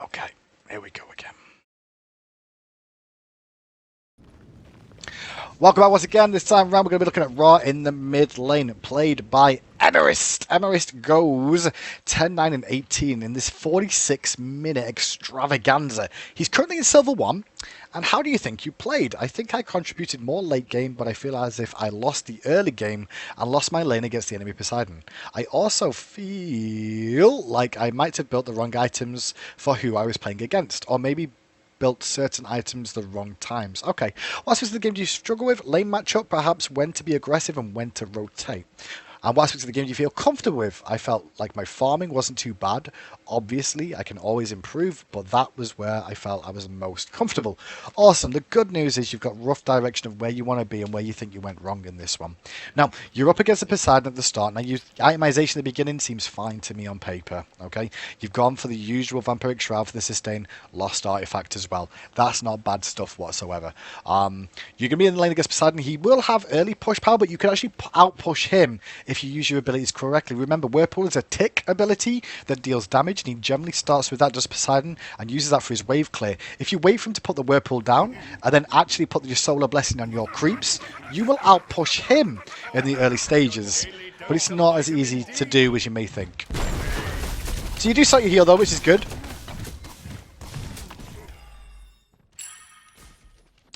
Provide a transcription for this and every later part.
Okay, here we go again. Welcome back once again. This time around, we're going to be looking at Raw in the mid lane, played by Emerist. Emerist goes 10, 9, and 18 in this 46-minute extravaganza. He's currently in Silver 1. And how do you think you played? I think I contributed more late game, but I feel as if I lost the early game and lost my lane against the enemy Poseidon. I also feel like I might have built the wrong items for who I was playing against, or maybe built certain items the wrong times. Okay, what aspects of the game do you struggle with? Lane matchup, perhaps when to be aggressive and when to rotate. And what aspects of the game do you feel comfortable with? I felt like my farming wasn't too bad. Obviously, I can always improve, but that was where I felt I was most comfortable. Awesome. The good news is you've got rough direction of where you want to be and where you think you went wrong in this one. Now, you're up against the Poseidon at the start. Now, itemization at the beginning seems fine to me on paper, okay? You've gone for the usual Vampiric Shroud for the sustain, lost artifact as well. That's not bad stuff whatsoever. You're going to be in the lane against Poseidon. He will have early push power, but you can actually out-push him if you use your abilities correctly. Remember, Whirlpool is a tick ability that deals damage, and he generally starts with that, does Poseidon, and uses that for his wave clear. If you wait for him to put the Whirlpool down, and then actually put your Solar Blessing on your creeps, you will outpush him in the early stages. But it's not as easy to do as you may think. So you do start your heal though, which is good.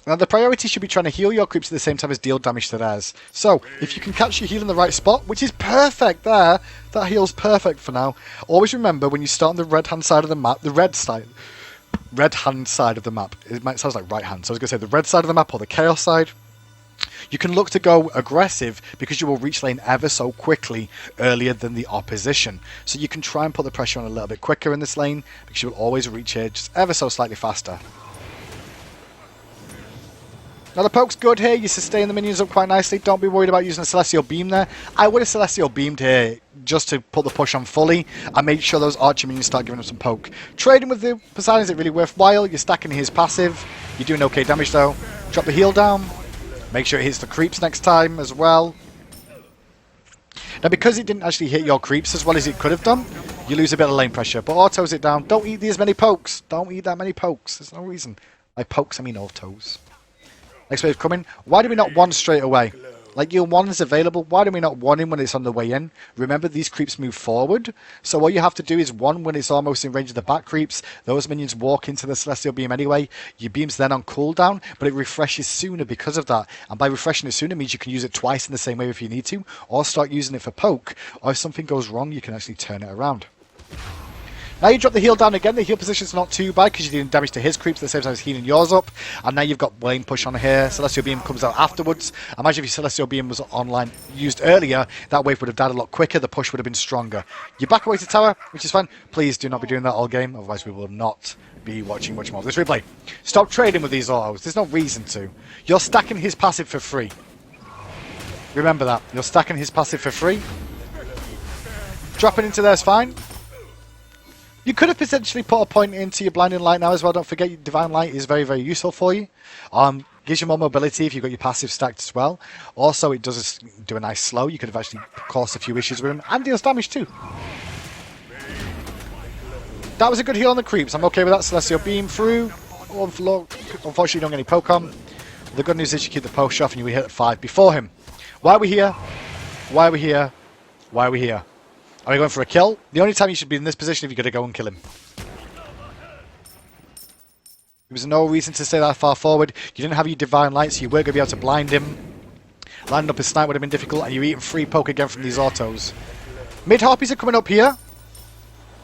Now, the priority should be trying to heal your creeps at the same time as deal damage to theirs. So, if you can catch your heal in the right spot, which is perfect there, that heal's perfect for now. Always remember, when you start on the red-hand side of the map, the red-hand side of the map, it might sound like right-hand, so I was going to say the red side of the map or the chaos side, you can look to go aggressive because you will reach lane ever so quickly earlier than the opposition. So you can try and put the pressure on a little bit quicker in this lane because you will always reach here just ever so slightly faster. Now the poke's good here, you sustain the minions up quite nicely, don't be worried about using a Celestial Beam there. I would have Celestial Beamed here just to put the push on fully and make sure those Archer minions start giving him some poke. Trading with the Poseidon, is it really worthwhile? You're stacking his passive, you're doing okay damage though. Drop the heal down, make sure it hits the creeps next time as well. Now because it didn't actually hit your creeps as well as it could have done, you lose a bit of lane pressure, but autos it down. Don't eat these many pokes, don't eat that many pokes, there's no reason. By pokes I mean autos. Next wave coming. Why do we not one straight away? Like your one is available. Why do we not one in when it's on the way in? Remember, these creeps move forward. So all you have to do is one when it's almost in range of the back creeps. Those minions walk into the Celestial Beam anyway. Your beam's then on cooldown, but it refreshes sooner because of that. And by refreshing it sooner means you can use it twice in the same wave if you need to, or start using it for poke. Or if something goes wrong, you can actually turn it around. Now you drop the heal down again. The heal position's not too bad because you're doing damage to his creeps at the same time as healing yours up. And now you've got lane push on here. Celestial Beam comes out afterwards. Imagine if your Celestial Beam was online used earlier, that wave would have died a lot quicker. The push would have been stronger. You back away to tower, which is fine. Please do not be doing that all game, otherwise we will not be watching much more of this replay. Stop trading with these autos. There's no reason to. You're stacking his passive for free. Remember that. You're stacking his passive for free. Dropping into there's fine. You could have potentially put a point into your Blinding Light now as well. Don't forget, your Divine Light is very, very useful for you. Gives you more mobility if you've got your passive stacked as well. Also, it does do a nice slow. You could have actually caused a few issues with him. And deals damage too. That was a good heal on the creeps. I'm okay with that. Celestial Beam through. Unfortunately, you don't get any poke on. The good news is you keep the poke off and you hit at 5 before him. Why are we here? Why are we here? Why are we here? Are we going for a kill? The only time you should be in this position if you're going to go and kill him. There was no reason to stay that far forward. You didn't have your Divine Light, so you weren't going to be able to blind him. Landing up his snipe would have been difficult, and you're eating free poke again from these autos. Mid-Harpies are coming up here.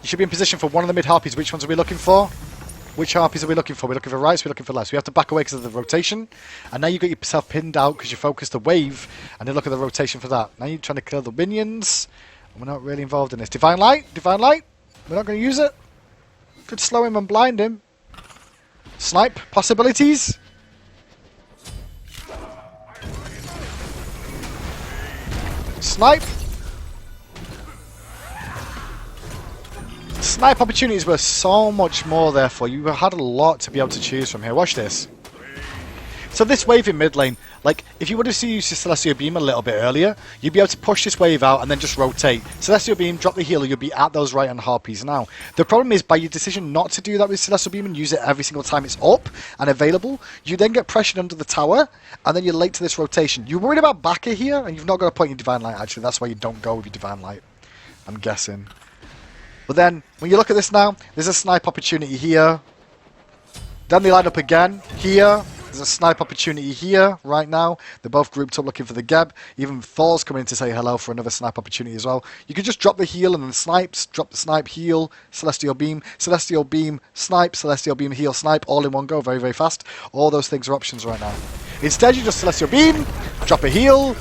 You should be in position for one of the mid-Harpies. Which ones are we looking for? Which Harpies are we looking for? We're looking for rights, we're looking for lefts. We have to back away because of the rotation. And now you've got yourself pinned out because you focused the wave, and then look at the rotation for that. Now you're trying to kill the minions. We're not really involved in this. Divine Light! Divine Light! We're not going to use it. Could slow him and blind him. Snipe possibilities. Snipe. Snipe opportunities were so much more there for you. You had a lot to be able to choose from here. Watch this. So this wave in mid lane, like, if you would have used your Celestial Beam a little bit earlier, you'd be able to push this wave out and then just rotate. Celestial Beam, drop the healer, you'll be at those right-hand harpies now. The problem is, by your decision not to do that with Celestial Beam and use it every single time it's up and available, you then get pressured under the tower, and then you're late to this rotation. You're worried about backer here, and you've not got a point in Divine Light, actually. That's why you don't go with your Divine Light, I'm guessing. But then, when you look at this now, there's a snipe opportunity here. Then they line up again, here. There's a snipe opportunity here, right now. They're both grouped up looking for the Geb. Even Thor's coming in to say hello for another snipe opportunity as well. You could just drop the heal and then snipes. Drop the snipe, heal, Celestial Beam, snipe, Celestial Beam, heal, snipe, all in one go, very, very fast. All those things are options right now. Instead, you just Celestial Beam, drop a heal.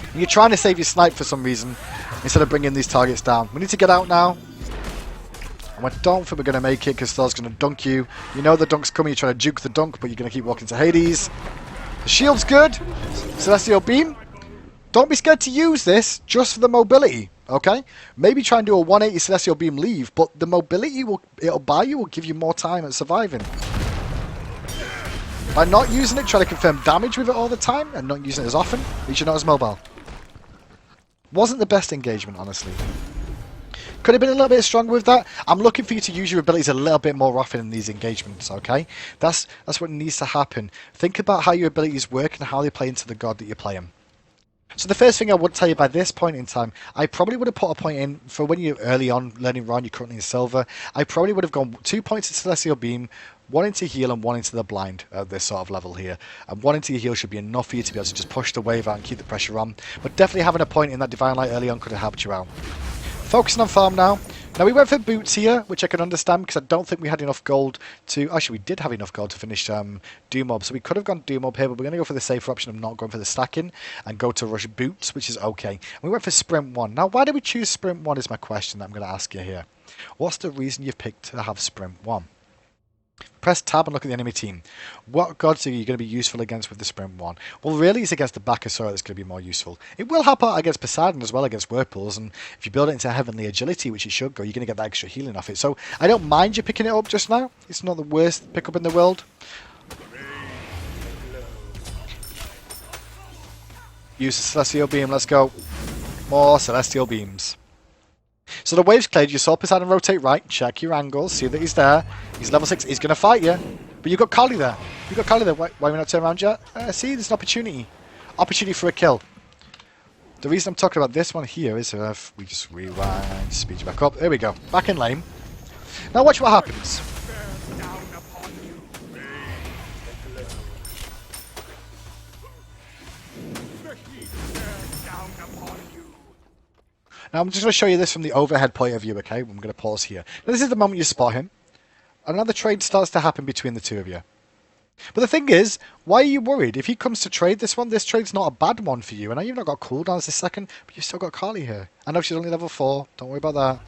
And you're trying to save your snipe for some reason, instead of bringing these targets down. We need to get out now. I don't think we're going to make it because Thor's going to dunk you. You know the dunk's coming, you're trying to juke the dunk, but you're going to keep walking to Hades. The shield's good. Celestial Beam. Don't be scared to use this just for the mobility, okay? Maybe try and do a 180 Celestial Beam leave, but the mobility it'll buy you will give you more time at surviving. By not using it, try to confirm damage with it all the time and not using it as often, at least you're not as mobile. Wasn't the best engagement, honestly. Could have been a little bit stronger with that. I'm looking for you to use your abilities a little bit more often in these engagements, okay? That's what needs to happen. Think about how your abilities work and how they play into the god that you're playing. So the first thing I would tell you by this point in time, I probably would have put a point in for when you're early on learning Ron, you're currently in silver. I probably would have gone 2 points to Celestial Beam, 1 into heal and 1 into the blind at this sort of level here. And 1 into your heal should be enough for you to be able to just push the wave out and keep the pressure on. But definitely having a point in that Divine Light early on could have helped you out. Focusing on farm now. Now we went for boots here, which I can understand because I don't think we had enough gold to... Actually, we did have enough gold to finish Doom Mob, so we could have gone Doom Mob here, but we're going to go for the safer option of not going for the stacking and go to rush boots, which is okay. And we went for sprint 1. Now, why did we choose sprint 1 is my question that I'm going to ask you here. What's the reason you've picked to have sprint 1? Press tab and look at the enemy team. What gods are you going to be useful against with the sprint 1? Well, really, it's against the Bacchusora that's going to be more useful. It will help out against Poseidon as well, against Whirlpools, and if you build it into Heavenly Agility, which it should go, you're going to get that extra healing off it. So I don't mind you picking it up just now. It's not the worst pickup in the world. Use the Celestial Beam, let's go. More Celestial Beams. So the wave's cleared, you saw Poseidon rotate right, check your angles, see that he's there. He's level 6, he's going to fight you. But you've got Kali there. You've got Kali there, why are we not turning around yet? See, there's an opportunity. Opportunity for a kill. The reason I'm talking about this one here is if we just rewind, speed you back up. There we go, back in lane. Now watch what happens. Now I'm just going to show you this from the overhead point of view, okay? I'm going to pause here. Now, this is the moment you spot him. Another trade starts to happen between the two of you. But the thing is, why are you worried? If he comes to trade this one, this trade's not a bad one for you. And I know you've not got cooldowns this second, but you've still got Kali here. I know she's only level 4, don't worry about that.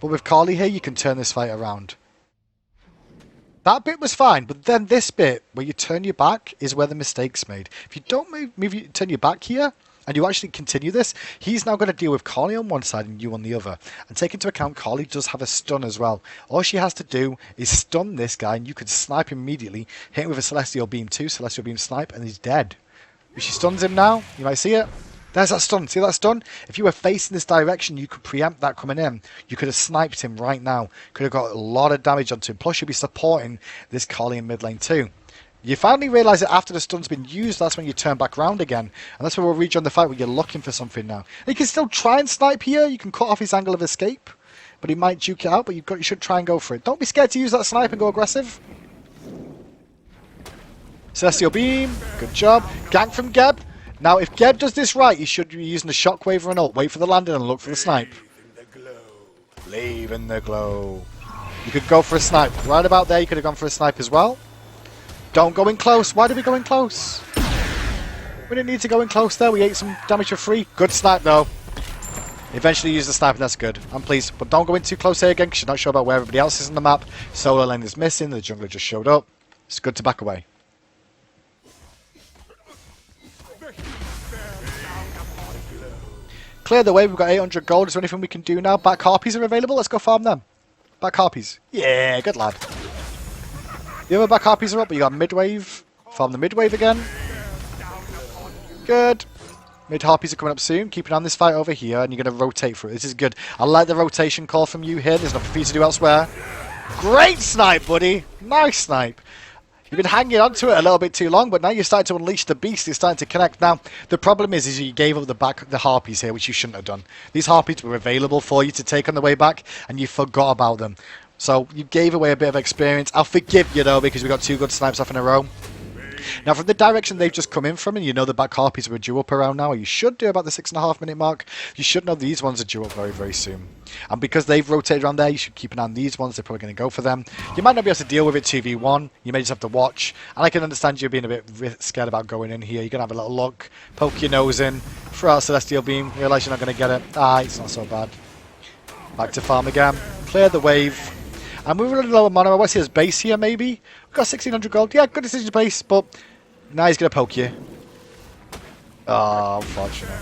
But with Kali here, you can turn this fight around. That bit was fine, but then this bit, where you turn your back, is where the mistake's made. If you don't turn your back here, and you actually continue this, he's now going to deal with Kali on one side and you on the other. And take into account, Kali does have a stun as well. All she has to do is stun this guy, and you can snipe immediately, hit him with a Celestial Beam 2, Celestial Beam snipe, and he's dead. If she stuns him now, you might see it. There's that stun. See that stun? If you were facing this direction, you could preempt that coming in. You could have sniped him right now. Could have got a lot of damage onto him. Plus, you'll be supporting this Kali in mid lane too. You finally realise that after the stun's been used, that's when you turn back round again. And that's where we'll rejoin the fight where you're looking for something now. And you can still try and snipe here. You can cut off his angle of escape. But he might juke it out, but you should try and go for it. Don't be scared to use that snipe and go aggressive. Celestial Beam. Good job. Gank from Geb. Now, if Geb does this right, he should be using the Shockwave or an ult. Wait for the landing and look for the snipe. Leave in the glow. You could go for a snipe. Right about there, you could have gone for a snipe as well. Don't go in close. Why did we go in close? We didn't need to go in close there. We ate some damage for free. Good snipe, though. Eventually use the snipe, and that's good. I'm pleased. But don't go in too close here again, because you're not sure about where everybody else is on the map. Solo lane is missing. The jungler just showed up. It's good to back away. Clear the way. We've got 800 gold. Is there anything we can do now? Back harpies are available. Let's go farm them. Back harpies. Yeah, good lad. The other back harpies are up, but you got mid-wave Farm the mid wave again. Good. Mid harpies are coming up soon. Keep an eye on this fight over here, and you're going to rotate through it. This is good. I like the rotation call from you here. There's nothing for you to do elsewhere. Great snipe, buddy. Nice snipe. You've been hanging on to it a little bit too long, but now you're starting to unleash the beast. It's starting to connect. Now, the problem is you gave up the harpies here, which you shouldn't have done. These harpies were available for you to take on the way back, and you forgot about them. So you gave away a bit of experience. I'll forgive you, though, because we got 2 good snipes off in a row. Now, from the direction they've just come in from, and you know the back harpies were due up around now, you should do about the 6.5 minute mark. You should know these ones are due up very, very soon. And because they've rotated around there, you should keep an eye on these ones. They're probably going to go for them. You might not be able to deal with it 2v1. You may just have to watch. And I can understand you being a bit scared about going in here. You're going to have a little look, poke your nose in, throw out Celestial Beam, realise you're not going to get it. It's not so bad. Back to farm again. Clear the wave. And we're running low on mana. I want to see his base here, maybe. We've got 1600 gold. Yeah, good decision to base, but now he's going to poke you. Oh, unfortunate.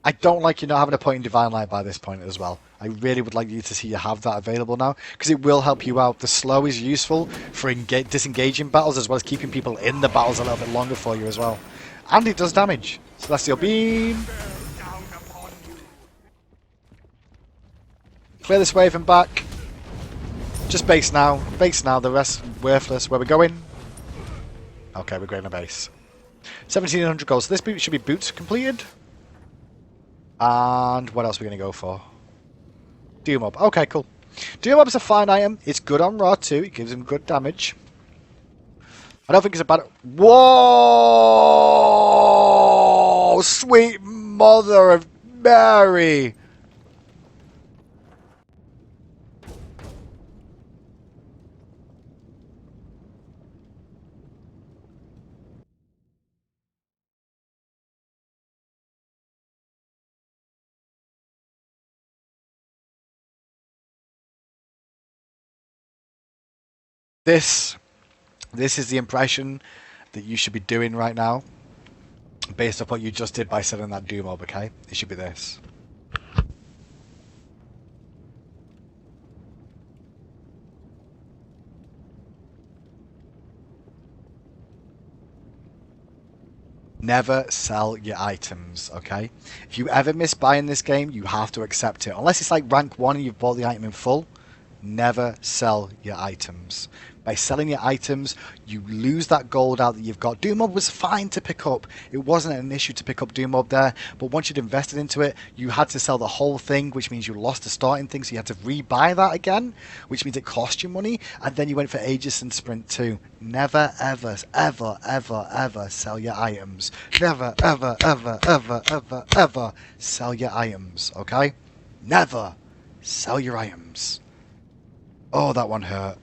I don't like you not having a point in Divine Light by this point as well. I really would like you to see you have that available now, because it will help you out. The slow is useful for disengaging battles, as well as keeping people in the battles a little bit longer for you as well. And it does damage. Celestial Beam. Clear this wave and back. Just base now. Base now. The rest worthless. Where we going? Okay, we're going to base. 1700 gold. So this boot should be boots completed. And what else are we going to go for? Doom Up. Okay, cool. Doom Up is a fine item. It's good on Raw too. It gives him good damage. I don't think it's a bad... Whoa! Sweet mother of Mary! This is the impression that you should be doing right now, based off what you just did by selling that Doom Orb, okay? It should be this. Never sell your items, okay? If you ever miss buying this game, you have to accept it. Unless it's like rank 1 and you've bought the item in full, never sell your items. By selling your items, you lose that gold out that you've got. Doom Mob was fine to pick up. It wasn't an issue to pick up Doom Mob there, but once you'd invested into it, you had to sell the whole thing, which means you lost the starting thing, so you had to rebuy that again, which means it cost you money, and then you went for Aegis and Sprint too. Never, ever, ever, ever, ever sell your items. Never, ever, ever, ever, ever, ever sell your items, okay? Never sell your items. Oh, that one hurt.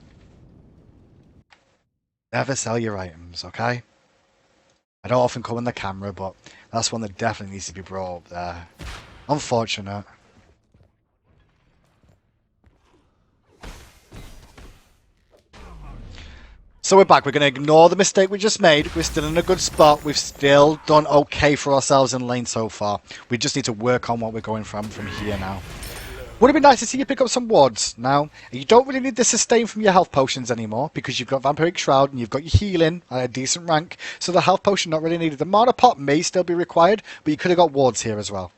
Never sell your items, okay? I don't often come on the camera, but that's one that definitely needs to be brought up there. Unfortunate. So we're back. We're going to ignore the mistake we just made. We're still in a good spot. We've still done okay for ourselves in lane so far. We just need to work on what we're going from here now. Would it be nice to see you pick up some wards now? You don't really need the sustain from your health potions anymore because you've got Vampiric Shroud and you've got your healing at a decent rank, so the health potion not really needed. The mana pot may still be required, but you could have got wards here as well.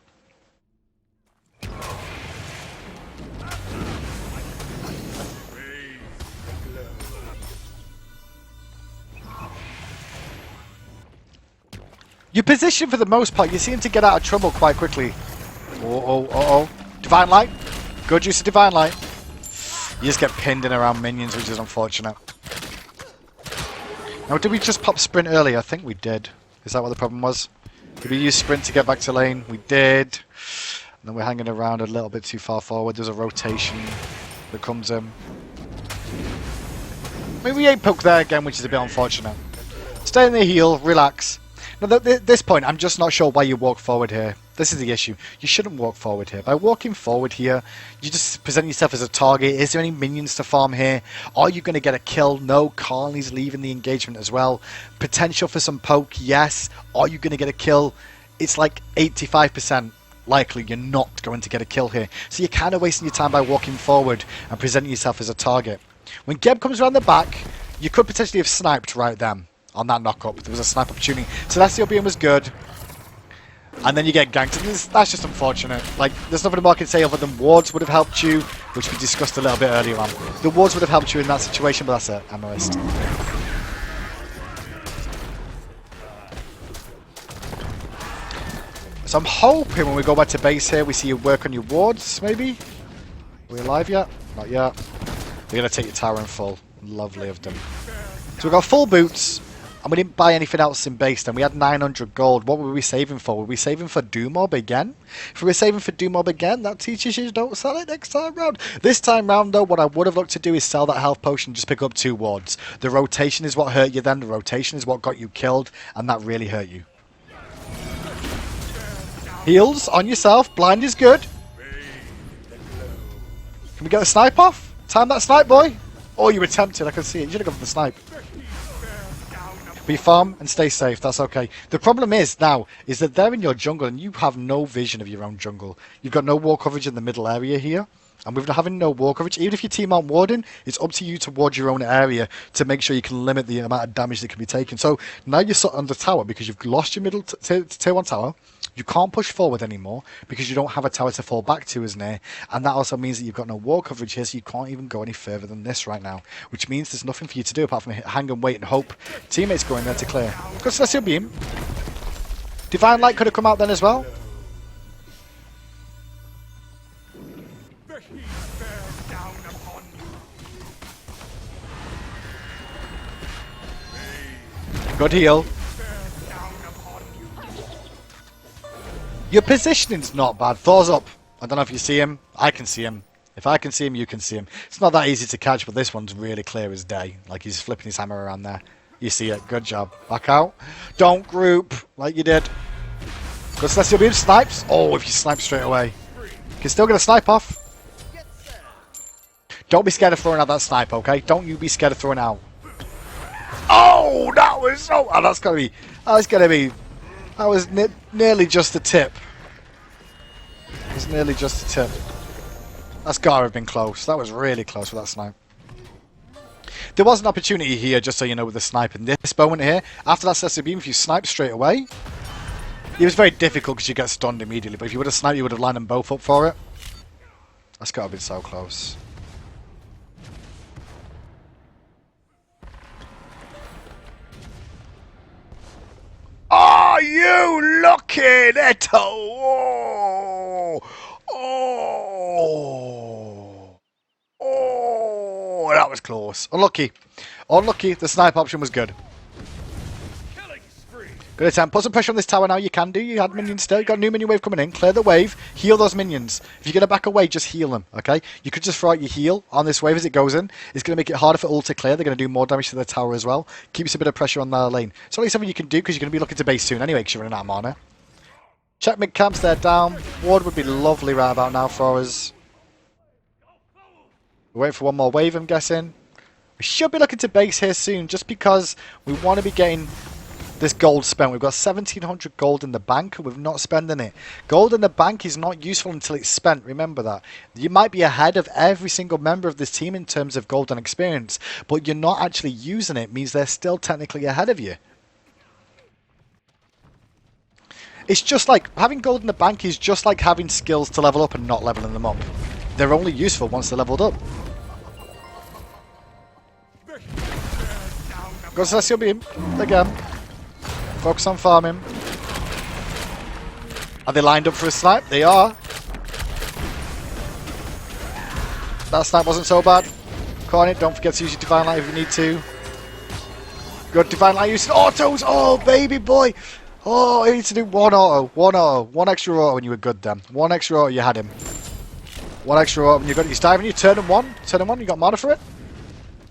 Your position for the most part, you seem to get out of trouble quite quickly. Oh. Divine Light. Good use of Divine Light. You just get pinned in around minions, which is unfortunate. Now, did we just pop Sprint earlier? I think we did. Is that what the problem was? Did we use Sprint to get back to lane? We did. And then we're hanging around a little bit too far forward. There's a rotation that comes in. I mean, we ain't poked there again, which is a bit unfortunate. Stay in the heal, relax. Now, at this point, I'm just not sure why you walk forward here. This is the issue. You shouldn't walk forward here. By walking forward here, you just present yourself as a target. Is there any minions to farm here? Are you going to get a kill? No. Carly's leaving the engagement as well. Potential for some poke? Yes. Are you going to get a kill? It's like 85% likely you're not going to get a kill here. So you're kind of wasting your time by walking forward and presenting yourself as a target. When Geb comes around the back, You could potentially have sniped right then on that knock-up. There was a snipe opportunity. Celestial Beam was good. And then you get ganked. And that's just unfortunate. Like, there's nothing more I can say other than wards would have helped you, which we discussed a little bit earlier on. The wards would have helped you in that situation, but that's it. Amethyst. So I'm hoping when we go back to base here, we see you work on your wards, maybe? Are we alive yet? Not yet. We're going to take your tower in full. Lovely of them. So we got full boots, and we didn't buy anything else in base then. We had 900 gold. What were we saving for? Were we saving for Doom Orb again? If we were saving for Doom Orb again, that teaches you don't sell it next time round. This time round, though, what I would have looked to do is sell that health potion and just pick up 2 wards. The rotation is what hurt you then. The rotation is what got you killed, and that really hurt you. Heals on yourself. Blind is good. Can we get the snipe off? Time that snipe, boy. Oh, you were tempted. I can see it. You should have gone for the snipe. Be farm and stay safe. That's okay. The problem is now is that they're in your jungle and you have no vision of your own jungle. You've got no wall coverage in the middle area here. And with having no wall coverage, even if your team aren't warding, it's up to you to ward your own area to make sure you can limit the amount of damage that can be taken. So now you're sat on the tower because you've lost your middle tier 1 tower. You can't push forward anymore because you don't have a tower to fall back to as near. And that also means that you've got no wall coverage here, so you can't even go any further than this right now. Which means there's nothing for you to do apart from hang and wait and hope teammates go in there to clear. Good Celestial Beam. Divine Light could have come out then as well. Good heal. Your positioning's not bad. Thor's up. I don't know if you see him. I can see him. If I can see him, you can see him. It's not that easy to catch, but this one's really clear as day. Like he's flipping his hammer around there. You see it. Good job. Back out. Don't group like you did. Good Celestial Beam. Snipes. Oh, if you snipe straight away. You can still get a snipe off. Don't be scared of throwing out that snipe, okay? Don't you be scared of throwing out. Oh, that was so... Oh, that's going to be... That was nearly just the tip. It was nearly just the tip. That's got to have been close. That was really close with that snipe. There was an opportunity here, just so you know, with the snipe in this moment here. After that Celestial Beam, if you snipe straight away, it was very difficult because you get stunned immediately. But if you would have sniped, you would have lined them both up for it. That's got to have been so close. Are you looking at oh, that was close. Unlucky. Unlucky. The snipe option was good. Good attempt. Put some pressure on this tower now. You can do. You had minions still. You got a new minion wave coming in. Clear the wave. Heal those minions. If you're going to back away, just heal them. Okay? You could just throw out your heal on this wave as it goes in. It's going to make it harder for ult to clear. They're going to do more damage to the tower as well. Keeps a bit of pressure on their lane. It's only something you can do because you're going to be looking to base soon anyway because you're running out of mana. Check mid camps. They're down. Ward would be lovely right about now for us. We're waiting for one more wave, I'm guessing. We should be looking to base here soon just because we want to be getting this gold spent. We've got 1700 gold in the bank and we're not spending it. Gold in the bank is not useful until it's spent. Remember that. You might be ahead of every single member of this team in terms of gold and experience, but you're not actually using it. It means they're still technically ahead of you. It's just like having gold in the bank is just like having skills to level up and not leveling them up. They're only useful once they're leveled up. Go Celestial Beam again. Focus on farming. Are they lined up for a snipe? They are. That snipe wasn't so bad. Cornet, don't forget to use your Divine Light if you need to. Good Divine Light use autos. Oh, baby boy. Oh, you need to do one auto. One auto. One extra auto when you were good then. One extra auto, you had him. One extra auto when you got he's diving you. Turn him one. Turn him one. You got mana for it?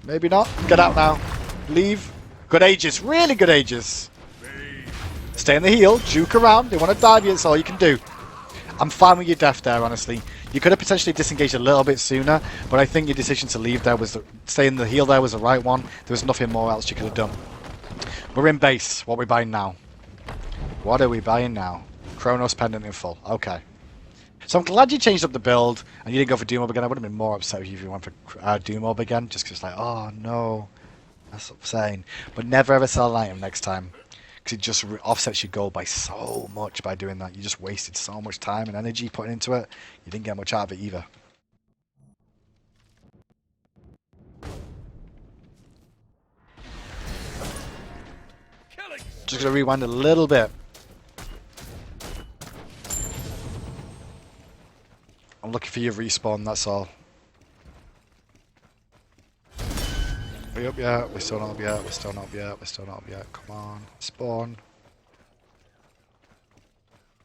Maybe not. Get out now. Leave. Good Aegis. Really good Aegis. Stay in the heal, juke around. They want to dive you, that's all you can do. I'm fine with your death there, honestly. You could have potentially disengaged a little bit sooner, but I think your decision to leave there was stay in the heal there was the right one. There was nothing more else you could have done. We're in base. What are we buying now? What are we buying now? Chronos Pendant in full. Okay. So I'm glad you changed up the build and you didn't go for Doom Orb again. I would have been more upset if you went for Doom Orb again, just because it's like, oh no. That's upsetting. But never ever sell an item next time. Because it just offsets your goal by so much by doing that. You just wasted so much time and energy putting into it. You didn't get much out of it either. Just going to rewind a little bit. I'm looking for your respawn, that's all. Are we up yet? We're still not up yet. We're still not up yet. We're still not up yet. Come on. Spawn.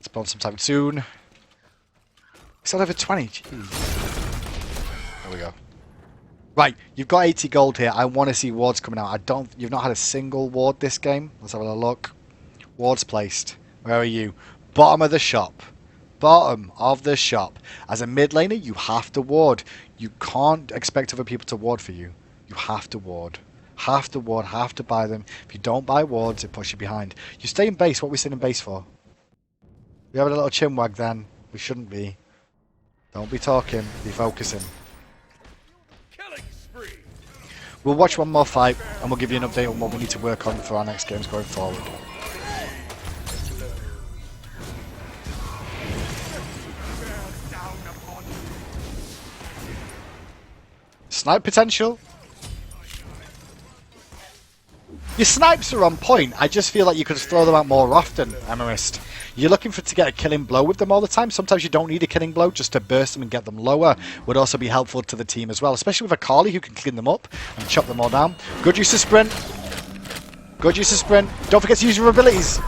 Spawn sometime soon. Still over 20. Jeez. There we go. Right, you've got 80 gold here. I want to see wards coming out. You've not had a single ward this game. Let's have a look. Wards placed. Where are you? Bottom of the shop. Bottom of the shop. As a mid laner, you have to ward. You can't expect other people to ward for you. You have to ward. Have to ward, have to buy them. If you don't buy wards, it puts you behind. You stay in base. What are we sitting in base for? We having a little chin wag then. We shouldn't be. Don't be talking. Be focusing. We'll watch one more fight and we'll give you an update on what we need to work on for our next games going forward. Snipe potential. Your snipes are on point. I just feel like you could throw them out more often, Emerist. You're looking to get a killing blow with them all the time. Sometimes you don't need a killing blow. Just to burst them and get them lower would also be helpful to the team as well. Especially with a Carly who can clean them up and chop them all down. Good use of sprint. Good use of sprint. Don't forget to use your abilities.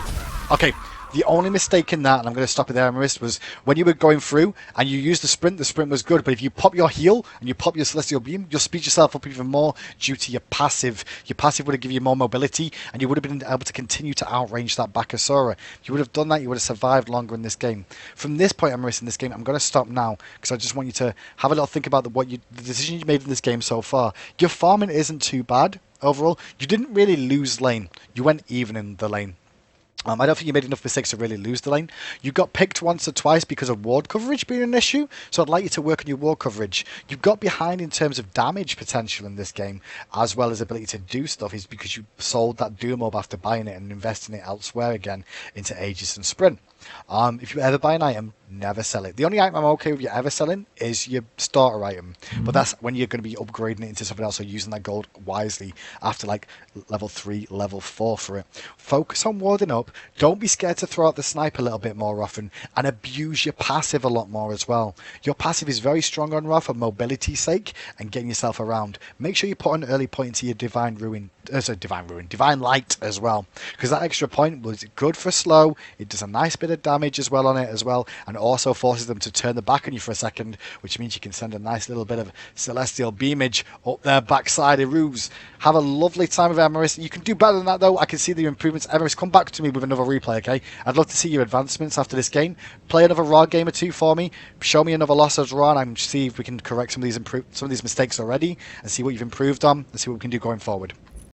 Okay. The only mistake in that, and I'm going to stop it there, Emerist, was when you were going through and you used the sprint was good, but if you pop your heal and you pop your Celestial Beam, you'll speed yourself up even more due to your passive. Your passive would have given you more mobility, and you would have been able to continue to outrange that Bakasura. If you would have done that, you would have survived longer in this game. From this point, Emerist, in this game, I'm going to stop now, because I just want you to have a little think about the decision you made in this game so far. Your farming isn't too bad, overall. You didn't really lose lane. You went even in the lane. I don't think you made enough mistakes to really lose the lane. You got picked once or twice because of ward coverage being an issue, so I'd like you to work on your ward coverage. You got behind in terms of damage potential in this game, as well as ability to do stuff, is because you sold that Dual Mob after buying it and investing it elsewhere again into Aegis and Sprint. If you ever buy an item, never sell it. The only item I'm okay with you ever selling is your starter item, but that's when you're going to be upgrading it into something else or using that gold wisely after like level 3, level 4 for it. Focus on warding up. Don't be scared to throw out the snipe a little bit more often, and abuse your passive a lot more as well. Your passive is very strong on Ra for mobility's sake and getting yourself around. Make sure you put an early point into your Divine Light as well, because that extra point was good for slow. It does a nice bit of damage as well on it as well, and also forces them to turn the back on you for a second, which means you can send a nice little bit of celestial beamage up their backside of roofs. Have a lovely time with Emerist. You can do better than that though. I can see the improvements. Emerist, come back to me with another replay, okay? I'd love to see your advancements after this game. Play another raw game or two for me. Show me another loss as raw, and see if we can correct some of these mistakes already, and see what you've improved on, and see what we can do going forward.